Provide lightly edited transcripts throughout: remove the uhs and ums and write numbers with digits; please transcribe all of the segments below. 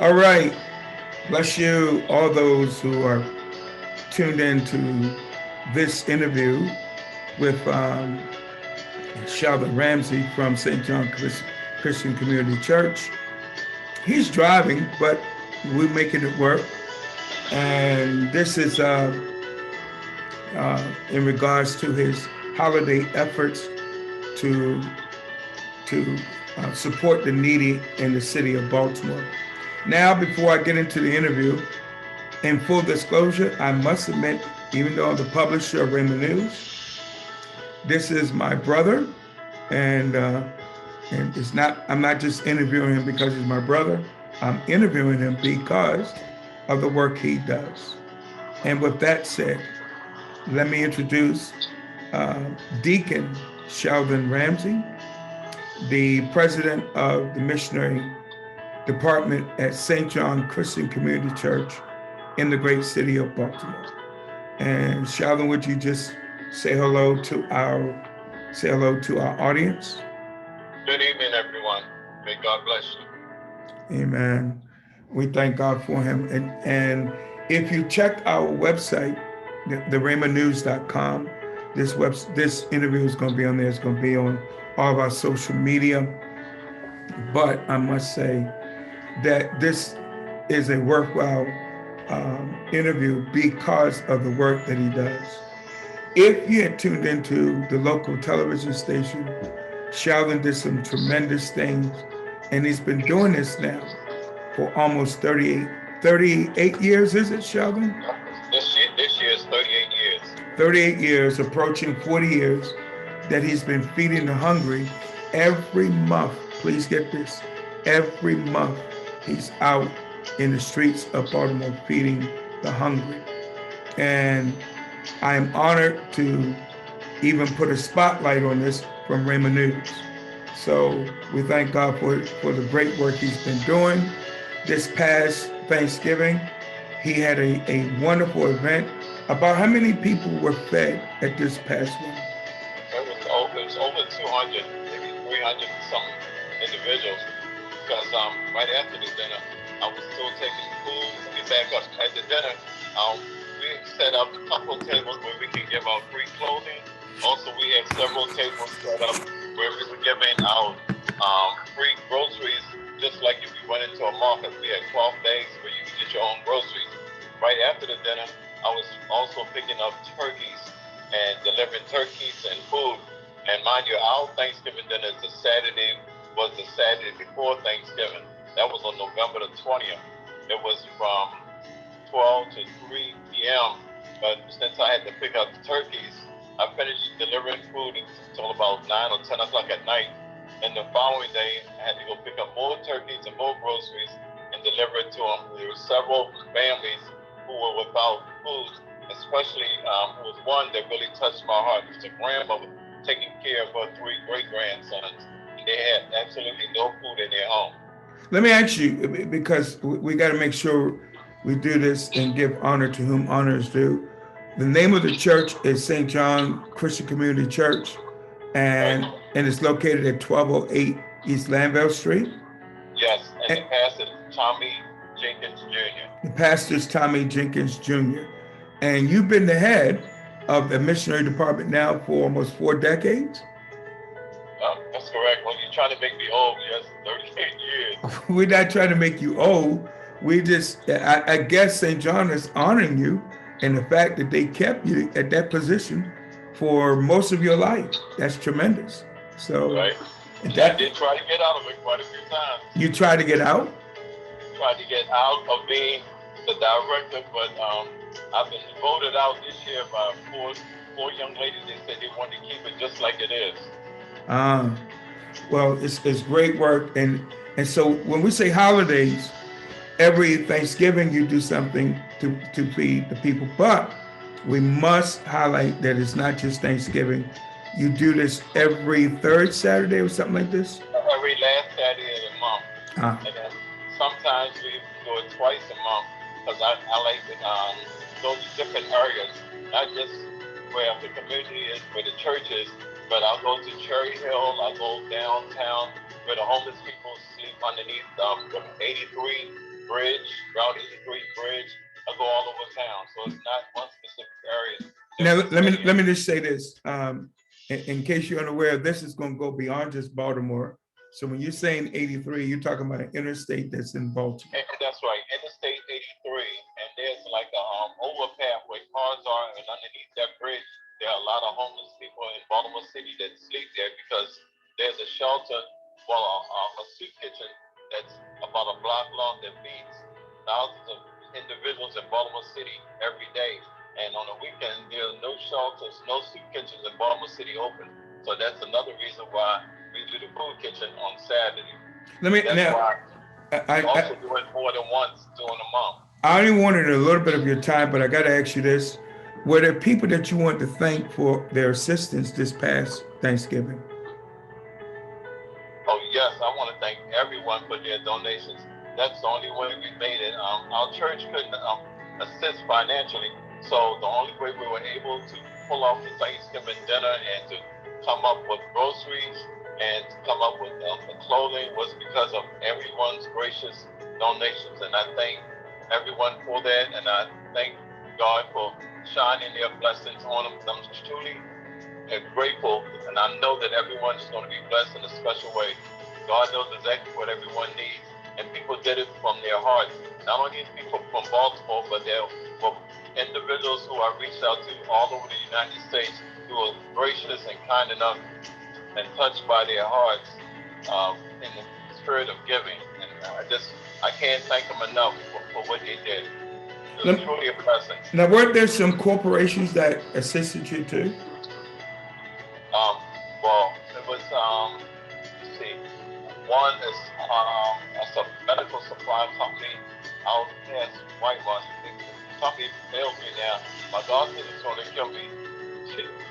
All right. Bless you, all those who are tuned in to this interview with Sheldon Ramsey from St. John Christian Community Church. He's driving, but we're making it work. And this is in regards to his holiday efforts to support the needy in the city of Baltimore. Now, before I get into the interview, in full disclosure, I must admit, even though I'm the publisher of RHEMA News, this is my brother, and it's not. I'm not just interviewing him because he's my brother. I'm interviewing him because of the work he does. And with that said, let me introduce Deacon Sheldon Ramsey, the president of the missionary department at St. John Christian Community Church in the great city of Baltimore. And Sheldon, would you just say hello to our audience? Good evening, everyone. May God bless you. Amen. We thank God for him. And if you check our website, the RHEMAnews.com, this interview is going to be on there. It's going to be on all of our social media. But I must say that this is a worthwhile interview because of the work that he does. If you had tuned into the local television station, Sheldon did some tremendous things, and he's been doing this now for almost 38 years, is it, Sheldon? This year is 38 years. 38 years, approaching 40 years, that he's been feeding the hungry. Every month, please get this, every month he's out in the streets of Baltimore feeding the hungry. And I am honored to even put a spotlight on this from RHEMA News. So we thank God for the great work he's been doing. This past Thanksgiving, he had a wonderful event. About how many people were fed at this past one? It was over 200, maybe 300 some individuals. Because right after the dinner, I was still taking food. Let me back up. At the dinner, we set up a couple tables where we can give out free clothing. Also, we had several tables set up where we were giving out free groceries, just like if you went into a market. We had 12 days where you could get your own groceries. Right after the dinner, I was also picking up turkeys and delivering turkeys and food. And mind you, our Thanksgiving dinner was the Saturday before Thanksgiving. That was on November the 20th. It was from 12 to 3 p.m. But since I had to pick up the turkeys, I finished delivering food until about 9 or 10 o'clock at night. And the following day, I had to go pick up more turkeys and more groceries and deliver it to them. There were several families who were without food, especially there was one that really touched my heart. It was a grandmother taking care of her 3 great-grandsons. They had absolutely no food in their home. Let me ask you, because we got to make sure we do this and give honor to whom honor is due. The name of the church is St. John Christian Community Church, and it's located at 1208 East Lanvale Street. Yes, and the pastor is Tommy Jenkins Jr. The pastor is Tommy Jenkins Jr. And you've been the head of the missionary department now for almost 4 decades. That's correct. Well, you're trying to make me old. Yes, 38 years. We're not trying to make you old. We just, I guess St. John is honoring you and the fact that they kept you at that position for most of your life. That's tremendous. So, right. I did try to get out of it quite a few times. You tried to get out? Tried to get out of being the director, but I've been voted out this year by four young ladies. They said they wanted to keep it just like it is. Well, it's great work, and so when we say holidays, every Thanksgiving you do something to feed the people, but we must highlight that it's not just Thanksgiving. You do this every third Saturday or something like this? Every last Saturday of the month. And then sometimes we do it twice a month because I like to go to different areas, not just where the community is, where the church is, but I'll go to Cherry Hill, I'll go downtown where the homeless people sleep underneath 83 Bridge, Route 83 Bridge. I go all over town, so it's not one specific area. Now, let me just say this. In case you're unaware, this is going to go beyond just Baltimore. So when you're saying 83, you're talking about an interstate that's in Baltimore. And that's right, Interstate 83, and there's like a overpass where cars are, and underneath that bridge, there are a lot of homeless people in Baltimore City that sleep there because there's a shelter, well, a soup kitchen that's about a block long that feeds thousands of individuals in Baltimore City every day. And on the weekend, there are no shelters, no soup kitchens in Baltimore City open. So that's another reason why we do the food kitchen on Saturday. That's why we also do it more than once during the month. I only wanted a little bit of your time, but I got to ask you this. Were there people that you want to thank for their assistance this past Thanksgiving? Oh, yes, I want to thank everyone for their donations. That's the only way we made it. Our church couldn't assist financially, so the only way we were able to pull off the Thanksgiving dinner and to come up with groceries and to come up with the clothing was because of everyone's gracious donations. And I thank everyone for that, and I thank God for shining their blessings on them. I'm truly grateful, and I know that everyone is going to be blessed in a special way. God knows exactly what everyone needs, and people did it from their hearts. Not only people from Baltimore, but there were individuals who I reached out to all over the United States who were gracious and kind enough and touched by their hearts in the spirit of giving. And I can't thank them enough for what they did. It was truly a blessing. Now, weren't there some corporations that assisted you too? Well, it was, let's see, one is a medical supply company out past Whitewash. The company failed me now. My doctor is going to kill me.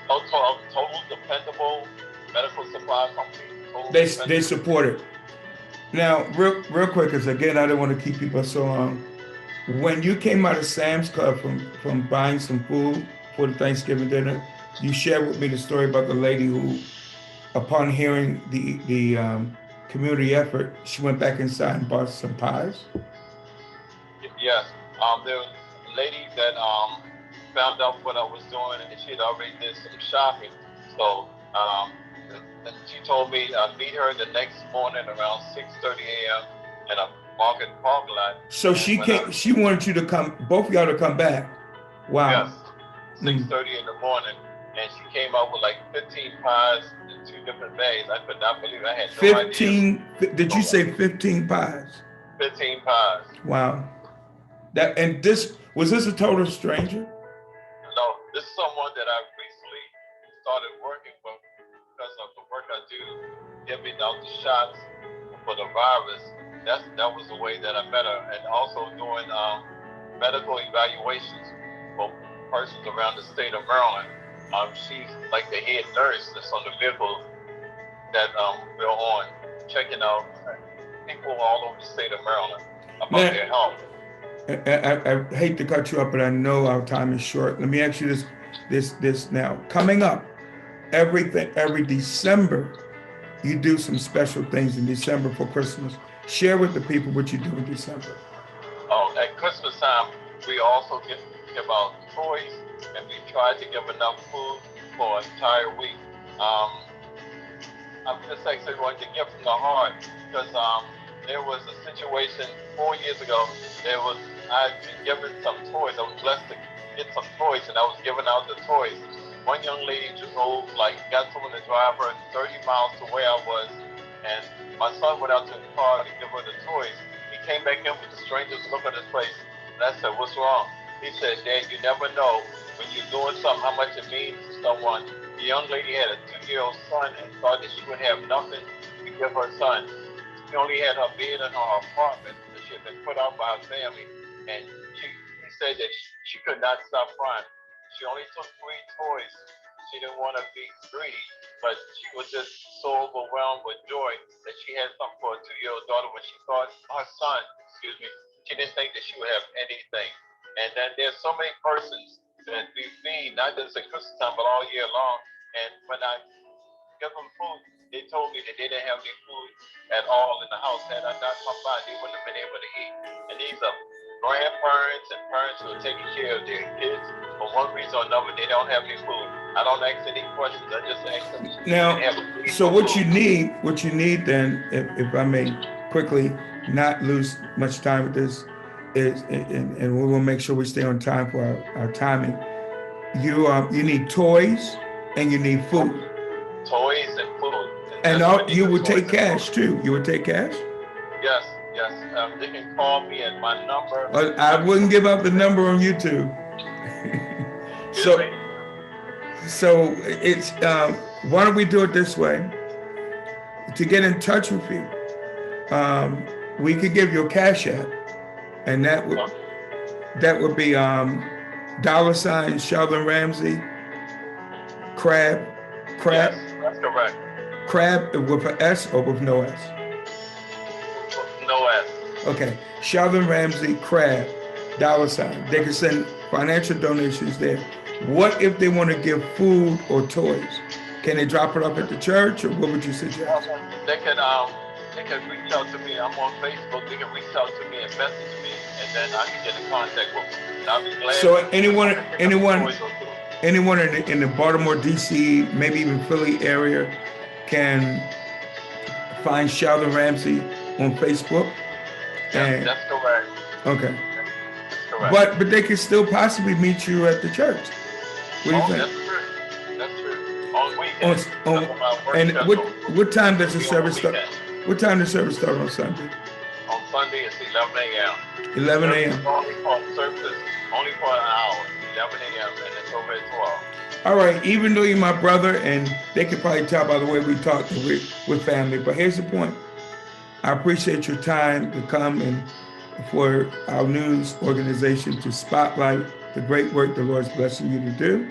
Total dependable medical supply company. They support it. Now, real quick, because again, I don't want to keep people so long. When you came out of Sam's Club from buying some food for the Thanksgiving dinner, you shared with me the story about the lady who, upon hearing the community effort, she went back inside and bought some pies. Yes, there was a lady that found out what I was doing, and she had already did some shopping. So and she told me I'd meet her the next morning around 6:30 a.m. in a market parking lot. So she came. She wanted you to come, both of y'all to come back. Wow. Yes, 6:30 in the morning, and she came out with like 15 pies in 2 different bags. I could not believe it. I had no 15. idea. Did you say 15 pies? 15 pies. Wow. Was this a total stranger? No, this is someone that I recently started working with because of the work I do, giving out the shots for the virus. That was the way that I met her, and also doing medical evaluations for persons around the state of Maryland. She's like the head nurse that's on the vehicle that we're on, checking out people all over the state of Maryland about their health. I hate to cut you up, but I know our time is short. Let me ask you this now. Coming up, every December, you do some special things in December for Christmas. Share with the people what you do in December. Oh, at Christmas time, we also give out toys, and we try to give enough food for an entire week. I'm just actually going to give from the heart because there was a situation 4 years ago. I'd been given some toys. I was blessed to get some toys, and I was giving out the toys. One young lady drove, got someone to drive her 30 miles to where I was, and my son went out to the car to give her the toys. He came back in with the strangest look on his face, and I said, "What's wrong?" He said, "Dad, you never know when you're doing something how much it means to someone." The young lady had a 2-year-old son and thought that she would have nothing to give her son. She only had her bed in her apartment that she had been put out by her family. And he said that she could not stop crying. She only took 3 toys. She didn't want to be greedy, but she was just so overwhelmed with joy that she had something for a 2-year-old daughter when she thought her son, she didn't think that she would have anything. And then there's so many persons that we feed, not just at Christmas time, but all year long. And when I give them food, they told me that they didn't have any food at all in the house. Had I not come by, they wouldn't have been able to eat. And these are grandparents and parents who are taking care of their kids. For one reason or another, they don't have any food. I don't ask any questions. I just ask them. Now, They have a need so for what food. you need then, if I may quickly not lose much time with this, is, and we will make sure we stay on time for our timing. You need toys and you need food. Toys and food. And that's what you the would toys take and cash food. too. You would take cash? Yes, yes. They can call me at my number. I wouldn't give out the number on YouTube. Excuse me? So it's why don't we do it this way? To get in touch with you, we could give you a cash app, and that would be $ Sheldon Ramsey crab. Yes, that's correct. Crab with an S or with no S? No S. Okay, Sheldon Ramsey crab $. They can send financial donations there. What if they want to give food or toys? Can they drop it up at the church, or what would you suggest? They can reach out to me. I'm on Facebook. They can reach out to me and message me, and then I can get in contact with them. I'll be glad. So anyone in the Baltimore, D.C., maybe even Philly area can find Sheldon Ramsey on Facebook. Yes, that's correct. Okay. That's correct. But they can still possibly meet you at the church. What do you think? That's true. That's true. On weekends. And what time does the service start? What time does the service start on Sunday? On Sunday it's 11 a.m. 11 a.m. Service is only for an hour. 11 a.m. and it's over at 12. All right, even though you're my brother, and they can probably tell by the way we talk with family, but here's the point. I appreciate your time to come and for our news organization to spotlight the great work the Lord's blessing you to do.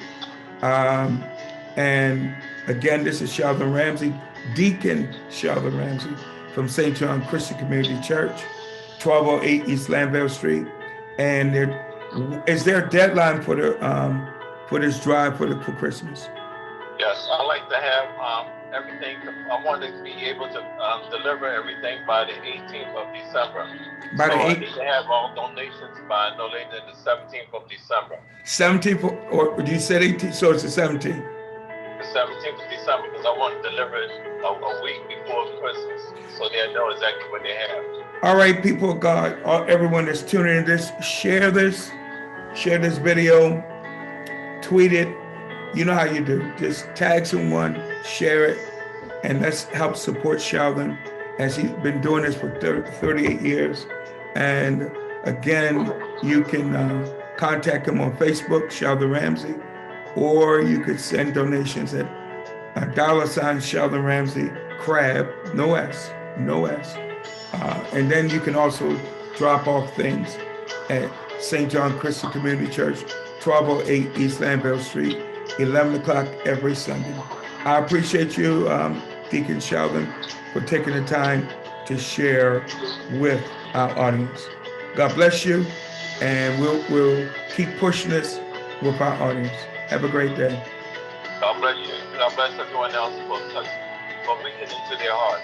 And again, this is Sheldon Ramsey, Deacon Sheldon Ramsey from St. John Christian Community Church, 1208 East Lanvale Street. And is there a deadline for this drive for Christmas? Yes, I like to have everything. I want to be able to deliver everything by the 18th of December. I need to have all donations by no later than the 17th of December. 17th, or you said 18th, so it's the 17th. The 17th of December, because I want to deliver it a week before Christmas, so they know exactly what they have. All right, people of God, everyone that's tuning in, share this video, tweet it. You know how you do. Just tag someone, share it, and let's help support Sheldon as he's been doing this for 38 years. And again, you can contact him on Facebook, Sheldon Ramsey, or you could send donations at $ Sheldon Ramsey crab, no S. And then you can also drop off things at St. John Christian Community Church, 1208 East Lanvale Street, 11 o'clock every Sunday. I appreciate you, Deacon Sheldon, for taking the time to share with our audience. God bless you, and we'll keep pushing this with our audience. Have a great day. God bless you. God bless everyone else for reaching into their heart.